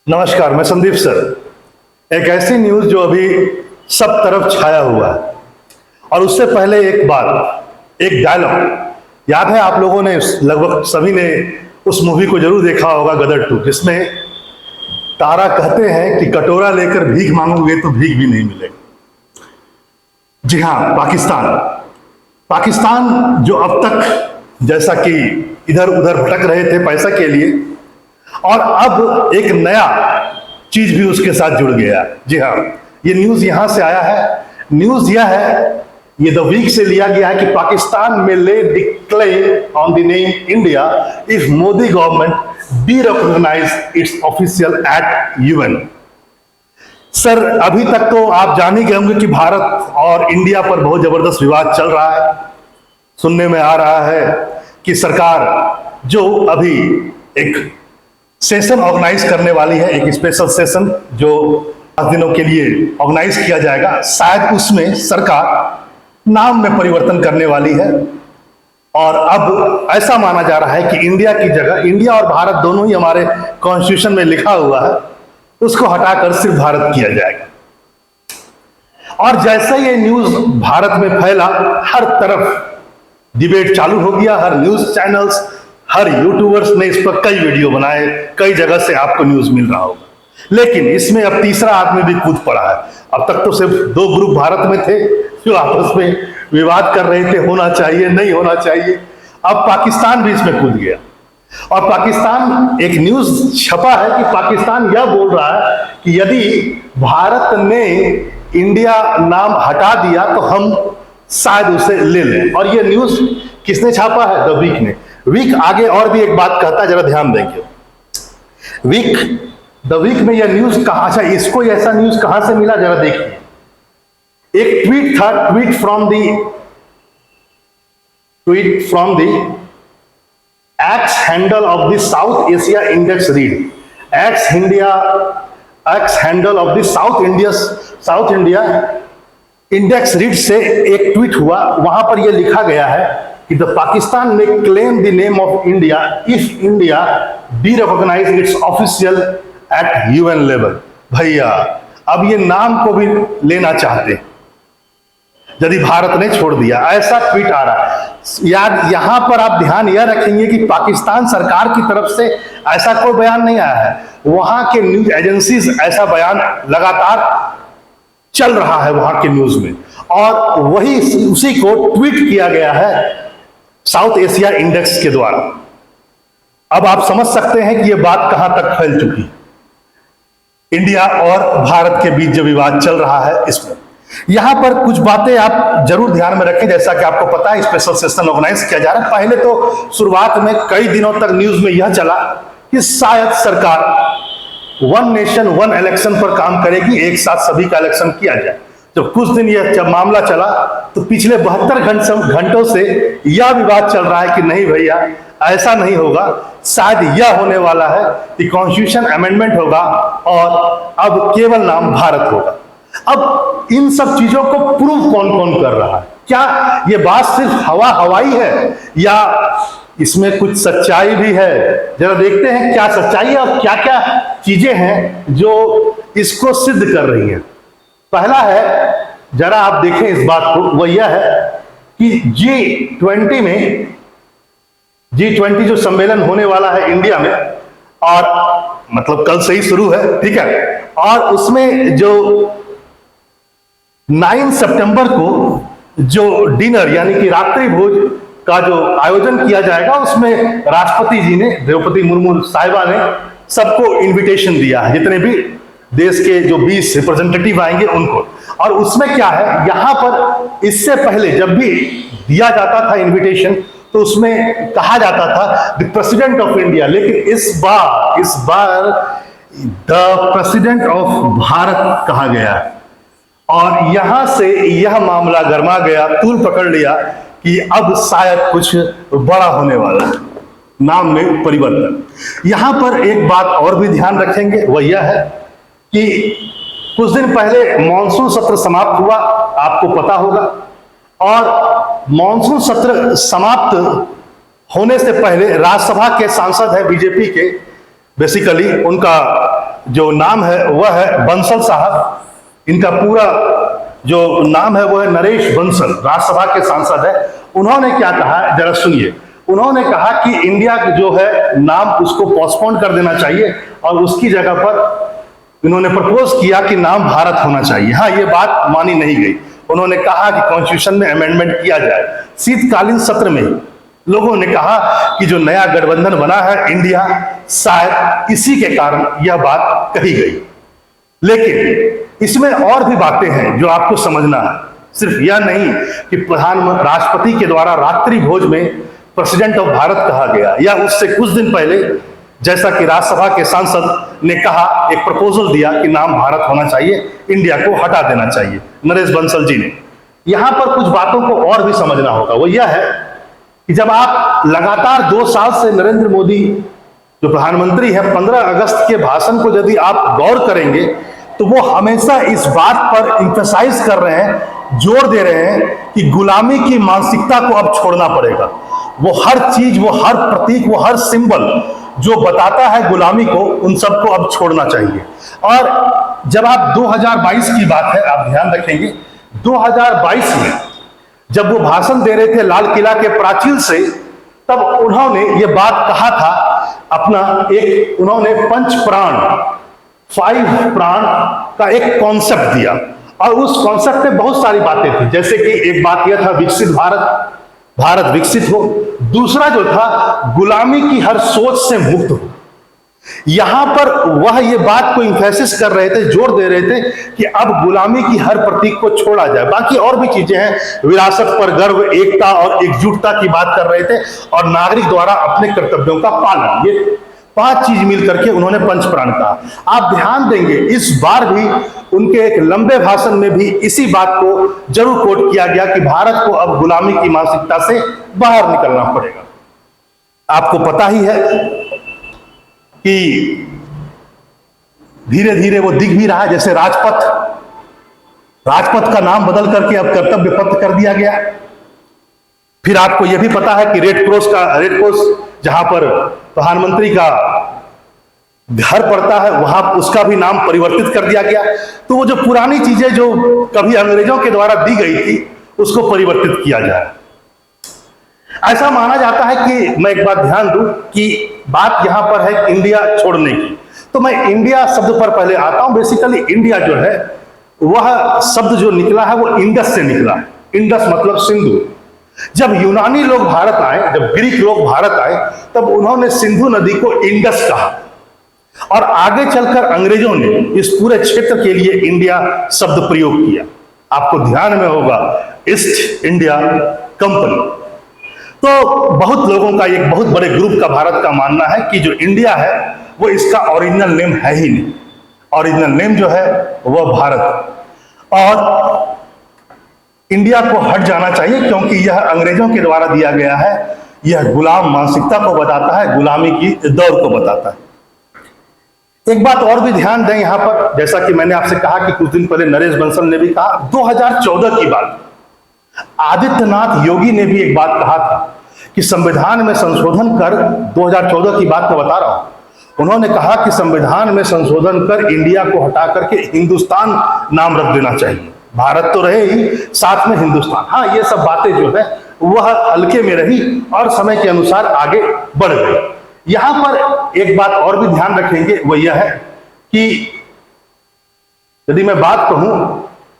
नमस्कार, मैं संदीप सर। एक ऐसी न्यूज जो अभी सब तरफ छाया हुआ है, और उससे पहले एक बात, एक डायलॉग याद है आप लोगों ने, लगभग सभी ने उस मूवी को जरूर देखा होगा, गदर 2, जिसमें तारा कहते हैं कि कटोरा लेकर भीख मांगोगे तो भीख भी नहीं मिलेगी। जी हाँ, पाकिस्तान जो अब तक जैसा कि इधर उधर भटक रहे थे पैसा के लिए, और अब एक नया चीज भी उसके साथ जुड़ गया। जी हाँ, ये न्यूज यहां से आया है। न्यूज यह है, ये द वीक से लिया गया है कि पाकिस्तान में ले declare on the name India if Modi government be recognise its official at UN. Sir, अभी तक तो आप जान ही गए होंगे कि भारत और इंडिया पर बहुत जबरदस्त विवाद चल रहा है। सुनने में आ रहा है कि सरकार जो अभी एक सेशन ऑर्गेनाइज करने वाली है, एक स्पेशल सेशन जो 5 दिनों के लिए ऑर्गेनाइज किया जाएगा, शायद उसमें सरकार नाम में परिवर्तन करने वाली है। और अब ऐसा माना जा रहा है कि इंडिया की जगह, इंडिया और भारत दोनों ही हमारे कॉन्स्टिट्यूशन में लिखा हुआ है, उसको हटाकर सिर्फ भारत किया जाएगा। और जैसे ये न्यूज भारत में फैला, हर तरफ डिबेट चालू हो गया। हर न्यूज चैनल्स, हर यूट्यूबर्स ने इस पर कई वीडियो बनाए, कई जगह से आपको न्यूज मिल रहा होगा। लेकिन इसमें अब तीसरा आदमी भी कूद पड़ा है। अब तक तो सिर्फ 2 ग्रुप भारत में थे जो आपस में विवाद कर रहे थे, होना चाहिए नहीं होना चाहिए। अब पाकिस्तान भी इसमें कूद गया, और पाकिस्तान, एक न्यूज छपा है कि पाकिस्तान यह बोल रहा है कि यदि भारत ने इंडिया नाम हटा दिया तो हम शायद उसे ले लें। और यह न्यूज किसने छापा है? द वीक ने। वीक आगे और भी एक बात कहता है, जरा ध्यान देंगे। द वीक में यह न्यूज कहा, अच्छा इसको ऐसा न्यूज कहां से मिला, जरा देखिए। एक ट्वीट था, tweet from the x handle of the south Asia index read. X handle of the south India index read से एक ट्वीट हुआ। वहां पर यह लिखा गया है कि the Pakistan may claim the name of India if India be recognise its official at UN level. भैया, अब ये नाम को भी लेना चाहते हैं यदि भारत ने छोड़ दिया, ऐसा ट्वीट आ रहा है। याद, यहां पर आप ध्यान यह रखेंगे कि पाकिस्तान सरकार की तरफ से ऐसा कोई बयान नहीं आया है। वहां के न्यूज एजेंसीज ऐसा बयान लगातार चल रहा है वहां के न्यूज में, और वही उसी को ट्वीट किया गया है साउथ एशिया इंडेक्स के द्वारा। अब आप समझ सकते हैं कि यह बात कहां तक फैल चुकी है। इंडिया और भारत के बीच जो विवाद चल रहा है, इसमें यहां पर कुछ बातें आप जरूर ध्यान में रखें। जैसा कि आपको पता है, स्पेशल सेशन ऑर्गेनाइज किया जा रहा है। पहले तो शुरुआत में कई दिनों तक न्यूज में यह चला कि शायद सरकार 1 नेशन 1 इलेक्शन पर काम करेगी, एक साथ सभी का इलेक्शन किया जाए। जब कुछ दिन जब मामला चला, तो पिछले 72 घंटों से यह विवाद चल रहा है कि नहीं भैया, ऐसा नहीं होगा। शायद यह होने वाला है कि कॉन्स्टिट्यूशन अमेंडमेंट होगा और अब केवल नाम भारत होगा। अब इन सब चीजों को प्रूव कौन कौन कर रहा है? क्या ये बात सिर्फ हवाई है, या इसमें कुछ सच्चाई भी है? जरा देखते हैं क्या सच्चाई है और क्या क्या चीजें हैं जो इसको सिद्ध कर रही हैं। पहला है, जरा आप देखें इस बात को, वो यह है कि G20 में, G20 जो सम्मेलन होने वाला है इंडिया में, और मतलब कल से ही शुरू है, ठीक है, और उसमें जो 9 सितंबर को जो डिनर यानी कि रात्रि भोज का जो आयोजन किया जाएगा, उसमें राष्ट्रपति जी ने, द्रौपदी मुर्मू साहिबा ने सबको इनविटेशन दिया है, जितने भी देश के जो 20 रिप्रेजेंटेटिव आएंगे उनको। और उसमें क्या है, यहां पर इससे पहले जब भी दिया जाता था इनविटेशन, तो उसमें कहा जाता था द प्रेसिडेंट ऑफ इंडिया, लेकिन इस बार द प्रेसिडेंट ऑफ भारत कहा गया है। और यहां से यह मामला गर्मा गया, तूल पकड़ लिया कि अब शायद कुछ बड़ा होने वाला है, नाम में परिवर्तन। यहां पर एक बात और भी ध्यान रखेंगे, वह यह है कि कुछ दिन पहले मॉनसून सत्र समाप्त हुआ, आपको पता होगा। और मॉनसून सत्र समाप्त होने से पहले राज्यसभा के सांसद हैं बीजेपी के, बेसिकली उनका जो नाम है वह है बंसल साहब। इनका पूरा जो नाम है वह है नरेश बंसल, राज्यसभा के सांसद है। उन्होंने क्या कहा जरा सुनिए। उन्होंने कहा कि इंडिया जो है नाम उसको पोस्टपोन कर देना चाहिए और उसकी जगह पर इन्होंने प्रपोज किया कि नाम भारत होना चाहिए। हाँ, ये बात मानी नहीं गई। उन्होंने कहा कि कॉन्स्टिट्यूशन में अमेंडमेंट किया जाए। शीतकालीन सत्र में लोगों ने कहा कि जो नया गठबंधन बना है इंडिया, शायद इसी के कारण यह बात कही गई। लेकिन इसमें और भी बातें हैं जो आपको समझना है। सिर्फ यह नहीं कि राष्ट्रपति के द्वारा रात्रि भोज में प्रेसिडेंट ऑफ भारत कहा गया, या उससे कुछ दिन पहले जैसा कि राज्यसभा के सांसद ने कहा, एक प्रपोजल दिया कि नाम भारत होना चाहिए, इंडिया को हटा देना चाहिए, नरेश बंसल जी ने। यहां पर कुछ बातों को और भी समझना होगा। वो यह है कि जब आप लगातार 2 साल से नरेंद्र मोदी जो प्रधानमंत्री है 15 अगस्त के भाषण को यदि आप गौर करेंगे तो वो हमेशा इस बात पर इंफेसाइज कर रहे हैं, जोर दे रहे हैं कि गुलामी की मानसिकता को अब छोड़ना पड़ेगा। वो हर चीज, वो हर प्रतीक, वो हर सिंबल जो बताता है गुलामी को, उन सबको अब छोड़ना चाहिए। और जब आप 2022 की बात है, आप ध्यान रखेंगे 2022 में जब वो भाषण दे रहे थे लाल किला के प्राचीर से, तब उन्होंने ये बात कहा था अपना एक, उन्होंने पंच प्राण, 5 प्राण का एक कॉन्सेप्ट दिया। और उस कॉन्सेप्ट में बहुत सारी बातें थी, जैसे कि एक बात यह था विकसित भारत, भारत विकसित हो। दूसरा जो था गुलामी की हर सोच से मुक्त हो। यहां पर वह ये बात को इंफेसिस कर रहे थे, जोर दे रहे थे कि अब गुलामी की हर प्रतीक को छोड़ा जाए। बाकी और भी चीजें हैं, विरासत पर गर्व, एकता और एकजुटता की बात कर रहे थे, और नागरिक द्वारा अपने कर्तव्यों का पालन, ये 5 चीज मिल करके उन्होंने पंच प्राण कहा। आप ध्यान देंगे इस बार भी उनके एक लंबे भाषण में भी इसी बात को जरूर कोट किया गया कि भारत को अब गुलामी की मानसिकता से बाहर निकलना पड़ेगा। आपको पता ही है कि धीरे धीरे वो दिख भी रहा है, जैसे राजपथ का नाम बदल करके अब कर्तव्य पथ कर दिया गया। फिर आपको यह भी पता है कि रेड क्रॉस जहां पर प्रधानमंत्री का घर पड़ता है, वहां उसका भी नाम परिवर्तित कर दिया गया। तो वो जो पुरानी चीजें जो कभी अंग्रेजों के द्वारा दी गई थी, उसको परिवर्तित किया जाए। ऐसा माना जाता है कि, मैं एक बात ध्यान दूं कि बात यहां पर है इंडिया छोड़ने की, तो मैं इंडिया शब्द पर पहले आता हूं। बेसिकली इंडिया जो है वह शब्द जो निकला है वो इंडस से निकला है। इंडस मतलब सिंधु। जब यूनानी लोग भारत आए, जब ग्रीक लोग भारत आए, तब उन्होंने सिंधु नदी को इंडस कहा, और आगे चलकर अंग्रेजों ने इस पूरे क्षेत्र के लिए इंडिया शब्द प्रयोग किया। आपको ध्यान में होगा ईस्ट इंडिया कंपनी। तो बहुत लोगों का, एक बहुत बड़े ग्रुप का भारत का मानना है कि जो इंडिया है वो इसका ओरिजिनल नेम है ही नहीं। ओरिजिनल नेम जो है वह भारत, और इंडिया को हट जाना चाहिए क्योंकि यह अंग्रेजों के द्वारा दिया गया है। यह गुलाम मानसिकता को बताता है, गुलामी की दौर को बताता है। एक बात और भी ध्यान दें यहां पर, जैसा कि मैंने आपसे कहा कि कुछ दिन पहले नरेश बंसल ने भी कहा, 2014 की बात, आदित्यनाथ योगी ने भी एक बात कहा था कि संविधान में संशोधन कर, 2014 की बात मैं बता रहा हूं, उन्होंने कहा कि संविधान में संशोधन कर इंडिया को हटा करके हिंदुस्तान नाम रख देना चाहिए। भारत तो रहे ही, साथ में हिंदुस्तान। हाँ, ये सब बातें जो है वह हल्के में रही और समय के अनुसार आगे बढ़ गई। यहां पर एक बात और भी ध्यान रखेंगे, वो यह है कि यदि मैं बात कहूं,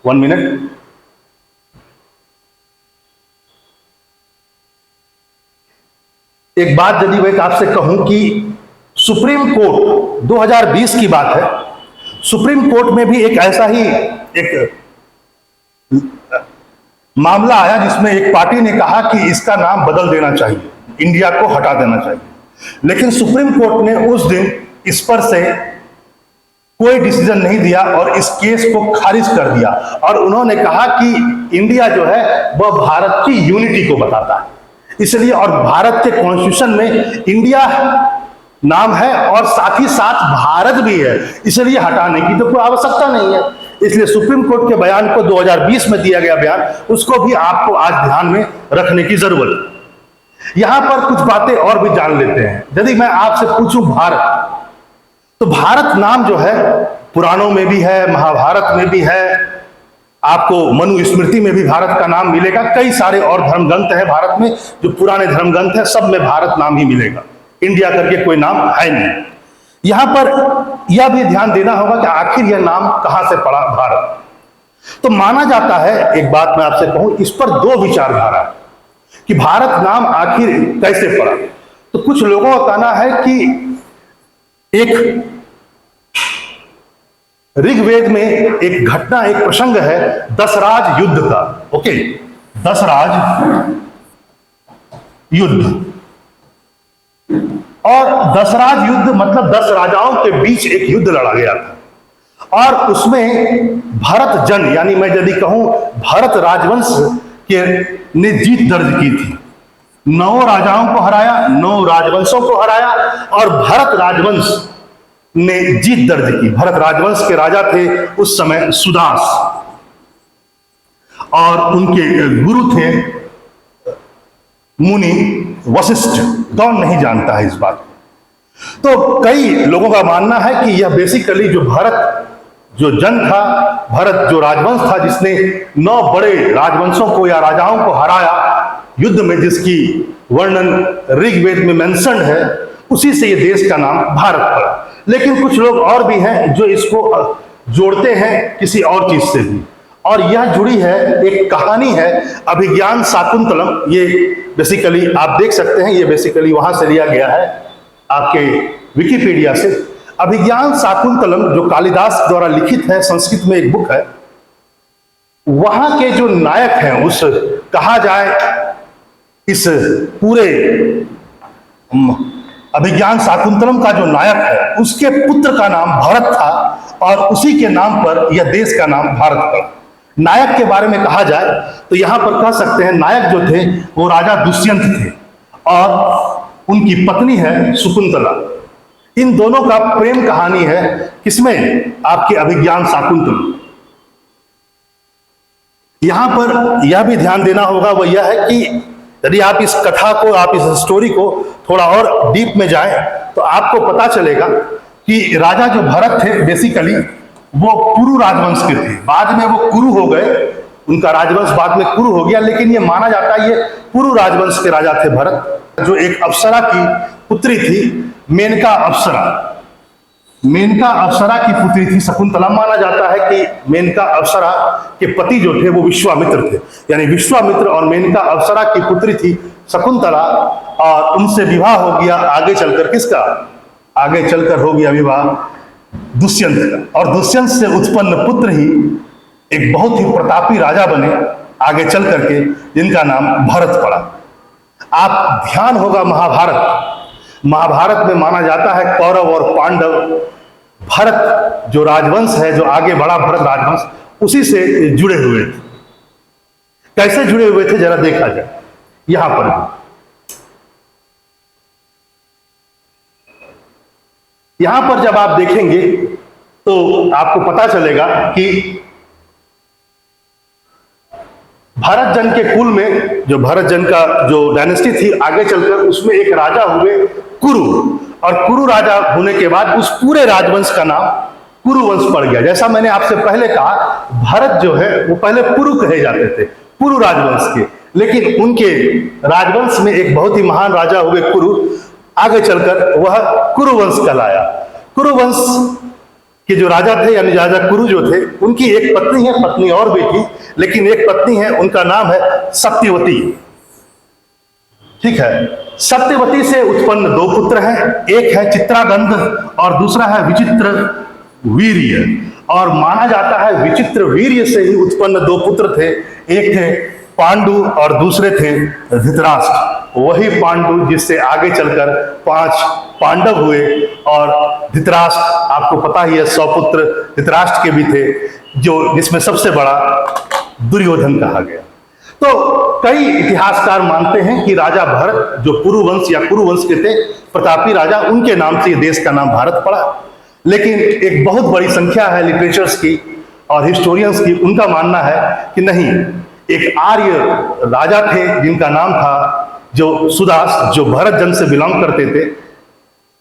1 मिनट, एक बात यदि मैं आपसे कहूं कि सुप्रीम कोर्ट, 2020 की बात है, सुप्रीम कोर्ट में भी एक ऐसा ही एक मामला आया जिसमें एक पार्टी ने कहा कि इसका नाम बदल देना चाहिए, इंडिया को हटा देना चाहिए। लेकिन सुप्रीम कोर्ट ने उस दिन इस पर से कोई डिसीजन नहीं दिया और इस केस को खारिज कर दिया, और उन्होंने कहा कि इंडिया जो है वह भारत की यूनिटी को बताता है, इसलिए, और भारत के कॉन्स्टिट्यूशन में इंडिया नाम है और साथ ही साथ भारत भी है, इसलिए हटाने की तो कोई आवश्यकता नहीं है। इसलिए सुप्रीम कोर्ट के बयान को, 2020 में दिया गया बयान, उसको भी आपको आज ध्यान में रखने की जरूरत है। यहां पर कुछ बातें और भी जान लेते हैं। यदि मैं आपसे पूछूं भारत, तो भारत नाम जो है पुराणों में भी है, महाभारत में भी है, आपको मनुस्मृति में भी भारत का नाम मिलेगा। कई सारे और धर्म ग्रंथ हैं भारत में, जो पुराने धर्म ग्रंथ हैं, सब में भारत नाम ही मिलेगा, इंडिया करके कोई नाम है नहीं। यहां पर यह भी ध्यान देना होगा कि आखिर यह नाम कहां से पड़ा भारत। तो माना जाता है, एक बात मैं आपसे कहूं, इस पर दो विचारधारा कि भारत नाम आखिर कैसे पड़ा। तो कुछ लोगों का कहना है कि एक ऋग्वेद में एक घटना, एक प्रसंग है दशराज युद्ध का। ओके, दशराज युद्ध, और दशराज युद्ध मतलब 10 राजाओं के बीच एक युद्ध लड़ा गया था, और उसमें भरत जन, यानी मैं यदि कहूं भरत राजवंश के ने जीत दर्ज की थी। 9 राजाओं को हराया, 9 राजवंशों को हराया, और भरत राजवंश ने जीत दर्ज की। भरत राजवंश के राजा थे उस समय सुदास, और उनके गुरु थे मुनि वशिष्ठ। कौन नहीं जानता है इस बात को। तो कई लोगों का मानना है कि यह बेसिकली जो भरत जो जन था, भरत जो राजवंश था, जिसने 9 बड़े राजवंशों को या राजाओं को हराया युद्ध में, जिसकी वर्णन ऋग्वेद में मेंशन है, उसी से ये देश का नाम भारत पड़ा। लेकिन कुछ लोग और भी हैं जो इसको जोड़ते हैं किसी और चीज से भी, और यह जुड़ी है, एक कहानी है अभिज्ञान शाकुंतलम। ये बेसिकली आप देख सकते हैं, ये बेसिकली वहां से लिया गया है आपके विकिपीडिया से। अभिज्ञान शाकुंतलम जो कालिदास द्वारा लिखित है, संस्कृत में एक बुक है। वहां के जो नायक हैं, उस कहा जाए इस पूरे अभिज्ञान शाकुंतलम का जो नायक है, उसके पुत्र का नाम भरत था, और उसी के नाम पर यह देश का नाम भारत पड़ा। नायक के बारे में कहा जाए तो यहां पर कह सकते हैं नायक जो थे वो राजा दुष्यंत थे, और उनकी पत्नी है शकुंतला। इन दोनों का प्रेम कहानी है किसमें? आपके अभिज्ञान शाकुंतलम। यहां पर यह भी ध्यान देना होगा, वह यह है कि यदि आप इस कथा को, आप इस स्टोरी को थोड़ा और डीप में जाएं तो आपको पता चलेगा कि राजा जो भरत थे बेसिकली वो कुरु राजवंश के थे। बाद में वो कुरु हो गए, उनका राजवंश बाद में कुरु हो गया, लेकिन ये माना जाता है ये कुरु राजवंश के राजा थे भरत। जो एक अप्सरा की पुत्री थी, मेनका अप्सरा, मेनका अप्सरा की पुत्री थी शकुंतला। माना जाता है कि मेनका अप्सरा के पति जो थे वो विश्वामित्र थे, यानी विश्वामित्र और मेनका अप्सरा की पुत्री थी शकुंतला, और उनसे विवाह हो गया आगे चलकर किसका? आगे चलकर हो गया विवाह दुष्यंत का, और दुष्यंत से उत्पन्न पुत्र ही एक बहुत ही प्रतापी राजा बने आगे चल करके, जिनका नाम भरत पड़ा। आप ध्यान होगा महाभारत में माना जाता है कौरव और पांडव, भरत जो राजवंश है, जो आगे बढ़ा भरत राजवंश, उसी से जुड़े हुए थे। कैसे जुड़े हुए थे जरा देखा जाए। यहां पर भी, यहां पर जब आप देखेंगे तो आपको पता चलेगा कि भरत जन के कुल में, जो भरत जन का जो डायनेस्टी थी आगे चलकर, उसमें एक राजा हुए कुरु, और कुरु राजा होने के बाद उस पूरे राजवंश का नाम कुरुवंश पड़ गया। जैसा मैंने आपसे पहले कहा, भरत जो है वो पहले पुरु कहे जाते थे, पुरु राजवंश के, लेकिन उनके राजवंश में एक बहुत ही महान राजा हुए कुरु, आगे चलकर वह कुरुवंश कहलाया। कुरुवंश के जो राजा थे, यानी राजा कुरु जो थे, उनकी एक पत्नी है, पत्नी और भी थी, लेकिन एक पत्नी है, उनका नाम है सत्यवती। ठीक है, सत्यवती से उत्पन्न 2 पुत्र हैं, एक है चित्रागंध और दूसरा है विचित्र वीर्य। और माना जाता है विचित्र वीर्य से ही उत्पन्न 2 पुत्र थे, एक थे पांडु और दूसरे थे धृतराष्ट्र। वही पांडु जिससे आगे चलकर 5 पांडव हुए, और धृतराष्ट्र आपको पता ही है 100 पुत्र धृतराष्ट्र के भी थे, जो जिसमें सबसे बड़ा दुर्योधन कहा गया। तो कई इतिहासकार मानते हैं कि राजा भरत जो पुरुवंश या कुरुवंश के थे, प्रतापी राजा, उनके नाम से देश का नाम भारत पड़ा। लेकिन एक बहुत बड़ी संख्या है लिटरेचर्स की और हिस्टोरियंस की, उनका मानना है कि नहीं, एक आर्य राजा थे जिनका नाम था जो सुदास, जो भरत जन से बिलोंग करते थे,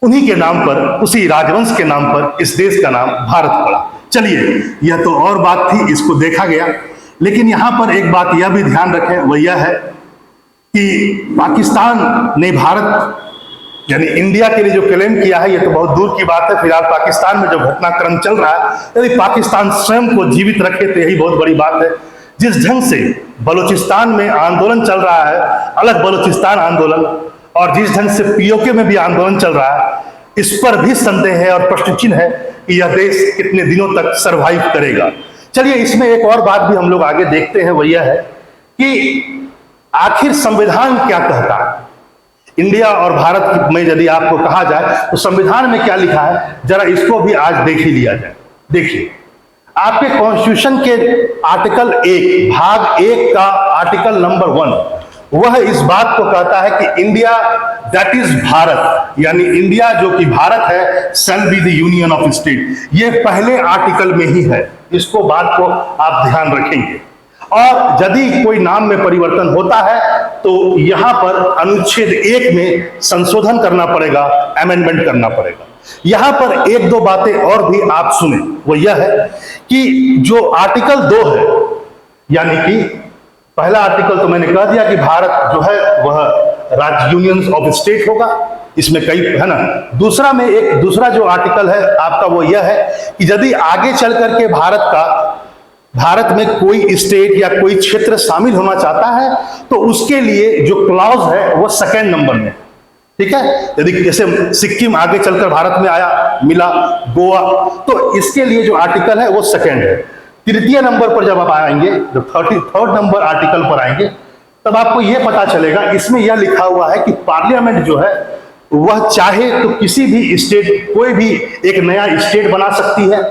उन्हीं के नाम पर, उसी राजवंश के नाम पर इस देश का नाम भारत पड़ा। चलिए, यह तो और बात थी, इसको देखा गया। लेकिन यहां पर एक बात यह भी ध्यान रखें, वह यह है कि पाकिस्तान ने भारत यानी इंडिया के लिए जो क्लेम किया है, यह तो बहुत दूर की बात है। फिलहाल पाकिस्तान में जो घटनाक्रम चल रहा है, यदि पाकिस्तान स्वयं को जीवित रखे तो यही बहुत बड़ी बात है। जिस ढंग से बलूचिस्तान में आंदोलन चल रहा है, अलग बलूचिस्तान आंदोलन, और जिस ढंग से पीओके में भी आंदोलन चल रहा है, इस पर भी संदेह है और प्रश्न चिन्ह है कि यह देश कितने दिनों तक सरवाइव करेगा। चलिए, इसमें एक और बात भी हम लोग आगे देखते हैं, वह यह है कि आखिर संविधान क्या कहता है। इंडिया और भारत में यदि आपको कहा जाए तो संविधान में क्या लिखा है, जरा इसको भी आज देख ही लिया जाए। देखिए, आपके कॉन्स्टिट्यूशन के आर्टिकल 1 भाग 1 का आर्टिकल नंबर 1 वह इस बात को कहता है कि इंडिया दैट इज भारत, यानी इंडिया जो कि भारत है, shall be the union of state. ये पहले आर्टिकल में ही है, इसको बात को आप ध्यान रखेंगे। और यदि कोई नाम में परिवर्तन होता है तो यहां पर अनुच्छेद 1 में संशोधन करना पड़ेगा, अमेंडमेंट करना पड़ेगा। यहां पर एक दो बातें और भी आप सुने, वो यह है कि जो आर्टिकल 2 है, यानी कि पहला आर्टिकल तो मैंने कह दिया कि भारत जो है वह राज्य यूनियन ऑफ स्टेट होगा, इसमें कई है ना। दूसरा में एक दूसरा जो आर्टिकल है आपका, वो यह है कि यदि आगे चल करके भारत में कोई स्टेट या कोई क्षेत्र शामिल होना चाहता है तो उसके लिए जो क्लॉज है वो सेकेंड नंबर में, ठीक है। यदि जैसे सिक्किम आगे चलकर भारत में आया, मिला, गोवा, तो इसके लिए जो आर्टिकल है वो सेकेंड है। तृतीय नंबर पर जब आप आएंगे, जब 33rd नंबर आर्टिकल पर आएंगे, तब आपको यह पता चलेगा, इसमें यह लिखा हुआ है कि पार्लियामेंट जो है वह चाहे तो किसी भी स्टेट, कोई भी एक नया स्टेट बना सकती है,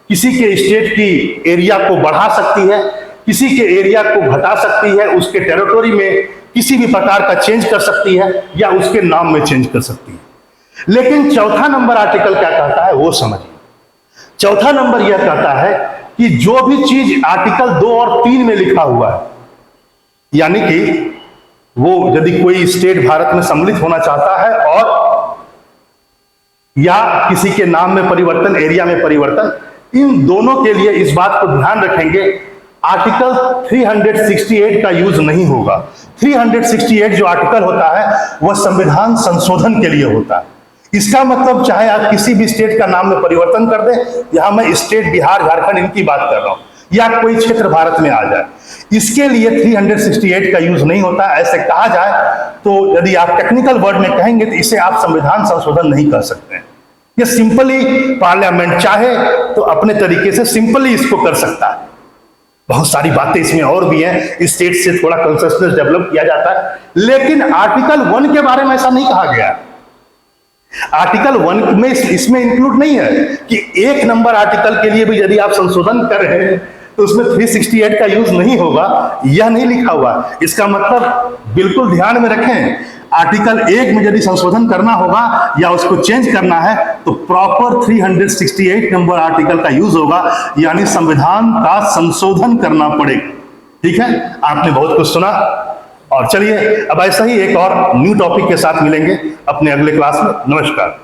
किसी के स्टेट की एरिया को बढ़ा सकती है, किसी के एरिया को घटा सकती है, उसके टेरिटोरी में किसी भी प्रकार का चेंज कर सकती है या उसके नाम में चेंज कर सकती है। लेकिन चौथा नंबर आर्टिकल क्या कहता है वो समझिए। चौथा नंबर यह कहता है कि जो भी चीज आर्टिकल 2 और 3 में लिखा हुआ है, यानी कि वो यदि कोई स्टेट भारत में सम्मिलित होना चाहता है और या किसी के नाम में परिवर्तन, एरिया में परिवर्तन, इन दोनों के लिए इस बात को ध्यान रखेंगे, आर्टिकल 368 का यूज नहीं होगा। 368 जो आर्टिकल होता है वह संविधान संशोधन के लिए होता है। इसका मतलब चाहे आप किसी भी स्टेट का नाम में परिवर्तन कर दें, यहां मैं स्टेट बिहार, झारखंड इनकी बात कर रहा हूं, या कोई क्षेत्र भारत में आ जाए, इसके लिए 368 का यूज नहीं होता। ऐसे कहा जाए तो यदि आप टेक्निकल वर्ड में कहेंगे तो इसे आप संविधान संशोधन नहीं कर सकते। ये सिंपली पार्लियामेंट चाहे तो अपने तरीके से सिंपली इसको कर सकता है। बहुत सारी बातें इसमें और भी हैं, स्टेट से थोड़ा कंसेंसस डेवलप किया जाता है, लेकिन आर्टिकल 1 के बारे में ऐसा नहीं कहा गया। आर्टिकल 1 में इसमें इंक्लूड नहीं है कि 1 नंबर आर्टिकल के लिए भी यदि आप संशोधन कर रहे हैं तो उसमें 368 का यूज नहीं होगा, यह नहीं लिखा हुआ। इसका मतलब बिल्कुल ध्यान में रखें, आर्टिकल 1 में यदि संशोधन करना होगा या उसको चेंज करना है तो प्रॉपर 368 नंबर आर्टिकल का यूज होगा, यानी संविधान का संशोधन करना पड़ेगा। ठीक है, आपने बहुत कुछ सुना, और चलिए अब ऐसा ही एक और न्यू टॉपिक के साथ मिलेंगे अपने अगले क्लास में। नमस्कार।